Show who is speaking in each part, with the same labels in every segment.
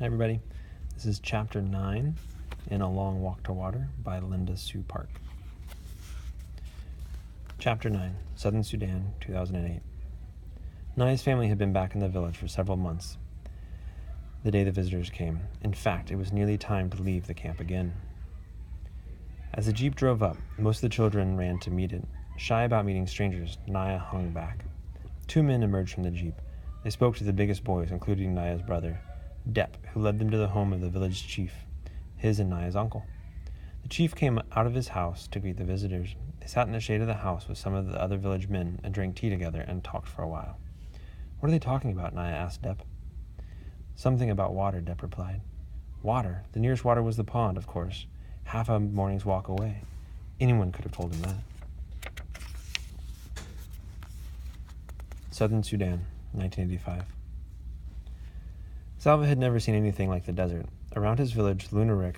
Speaker 1: Hi everybody, this is Chapter 9 in A Long Walk to Water by Linda Sue Park. Chapter 9, Southern Sudan, 2008. Naya's family had been back in the village for several months the day the visitors came. In fact, it was nearly time to leave the camp again. As the jeep drove up, most of the children ran to meet it. Shy about meeting strangers, Naya hung back. Two men emerged from the jeep. They spoke to the biggest boys, including Naya's brother, Depp, who led them to the home of the village chief, his and Naya's uncle. The chief came out of his house to greet the visitors. They sat in the shade of the house with some of the other village men and drank tea together and talked for a while. What are they talking about? Naya asked Depp. Something about water, Depp replied. Water? The nearest water was the pond, of course, half a morning's walk away. Anyone could have told him that. Southern Sudan, 1985. Salva had never seen anything like the desert. Around his village, Lunarik,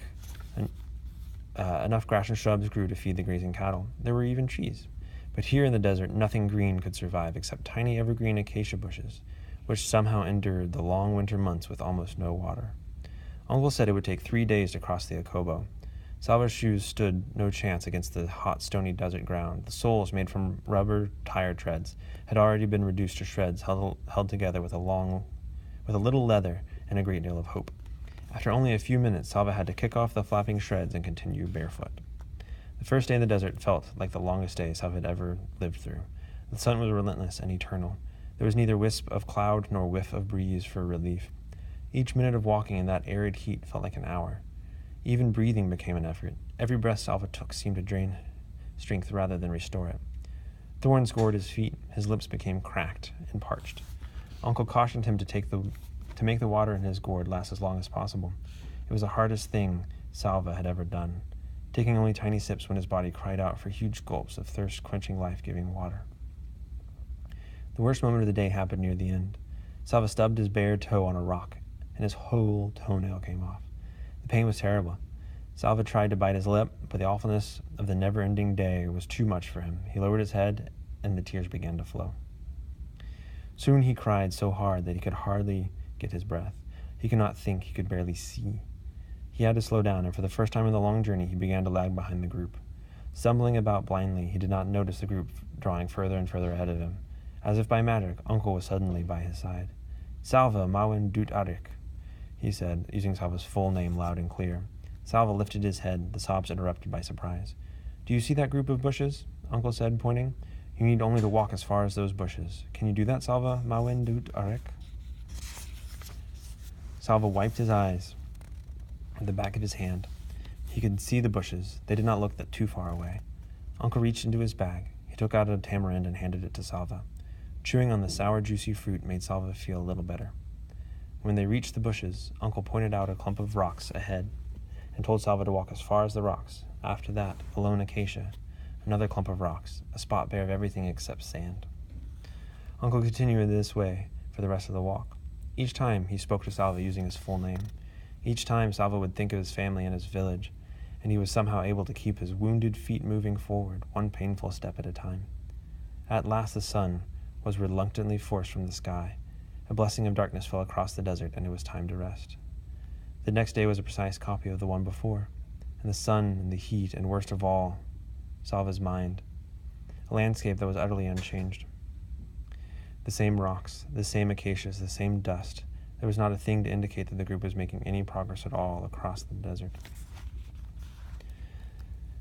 Speaker 1: enough grass and shrubs grew to feed the grazing cattle. There were even trees. But here in the desert, nothing green could survive except tiny evergreen acacia bushes, which somehow endured the long winter months with almost no water. Uncle said it would take 3 days to cross the Akobo. Salva's shoes stood no chance against the hot, stony desert ground. The soles, made from rubber tire treads, had already been reduced to shreds, held together with a little leather and a great deal of hope. After only a few minutes, Salva had to kick off the flapping shreds and continue barefoot. The first day in the desert felt like the longest day Salva had ever lived through. The sun was relentless and eternal. There was neither wisp of cloud nor whiff of breeze for relief. Each minute of walking in that arid heat felt like an hour. Even breathing became an effort. Every breath Salva took seemed to drain strength rather than restore it. Thorns gored his feet. His lips became cracked and parched. Uncle cautioned him to make the water in his gourd last as long as possible. It was the hardest thing Salva had ever done, taking only tiny sips when his body cried out for huge gulps of thirst-quenching, life-giving water. The worst moment of the day happened near the end. Salva stubbed his bare toe on a rock, and his whole toenail came off. The pain was terrible. Salva tried to bite his lip, but the awfulness of the never-ending day was too much for him. He lowered his head, and the tears began to flow. Soon he cried so hard that he could hardly get his breath. He could not think, he could barely see. He had to slow down, and for the first time in the long journey, he began to lag behind the group. Stumbling about blindly, he did not notice the group drawing further and further ahead of him. As if by magic, Uncle was suddenly by his side. Salva Mawen Dut Arik, he said, using Salva's full name loud and clear. Salva lifted his head, the sobs interrupted by surprise. Do you see that group of bushes? Uncle said, pointing. You need only to walk as far as those bushes. Can you do that, Salva Mawen Dut Arik? Salva wiped his eyes with the back of his hand. He could see the bushes. They did not look too far away. Uncle reached into his bag. He took out a tamarind and handed it to Salva. Chewing on the sour, juicy fruit made Salva feel a little better. When they reached the bushes, Uncle pointed out a clump of rocks ahead and told Salva to walk as far as the rocks. After that, a lone acacia, another clump of rocks, a spot bare of everything except sand. Uncle continued in this way for the rest of the walk. Each time, he spoke to Salva using his full name. Each time, Salva would think of his family and his village, and he was somehow able to keep his wounded feet moving forward, one painful step at a time. At last, the sun was reluctantly forced from the sky. A blessing of darkness fell across the desert, and it was time to rest. The next day was a precise copy of the one before, and the sun and the heat, and worst of all, Salva's mind, a landscape that was utterly unchanged. The same rocks, the same acacias, the same dust. There was not a thing to indicate that the group was making any progress at all across the desert.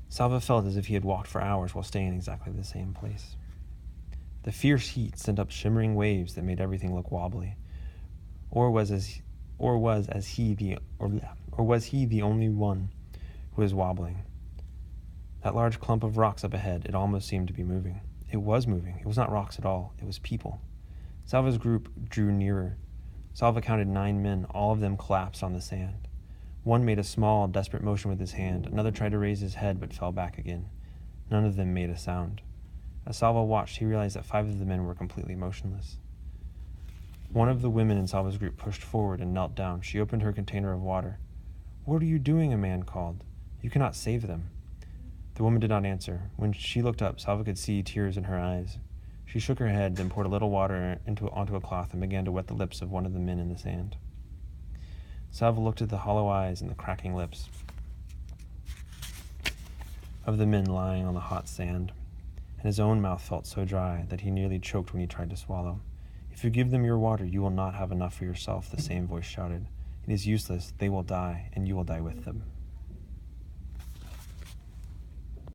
Speaker 1: Salva felt as if he had walked for hours while staying in exactly the same place. The fierce heat sent up shimmering waves that made everything look wobbly. Or was he the only one who was wobbling? That large clump of rocks up ahead, it almost seemed to be moving. It was moving. It was not rocks at all. It was people. Salva's group drew nearer. Salva counted 9 men. All of them collapsed on the sand. One made a small, desperate motion with his hand. Another tried to raise his head but fell back again. None of them made a sound. As Salva watched, he realized that 5 of the men were completely motionless. One of the women in Salva's group pushed forward and knelt down. She opened her container of water. What are you doing? A man called. You cannot save them. The woman did not answer. When she looked up, Salva could see tears in her eyes. She shook her head, then poured a little water onto a cloth and began to wet the lips of one of the men in the sand. Salva looked at the hollow eyes and the cracking lips of the men lying on the hot sand, and his own mouth felt so dry that he nearly choked when he tried to swallow. "If you give them your water, you will not have enough for yourself," the same voice shouted. "It is useless. They will die, and you will die with them."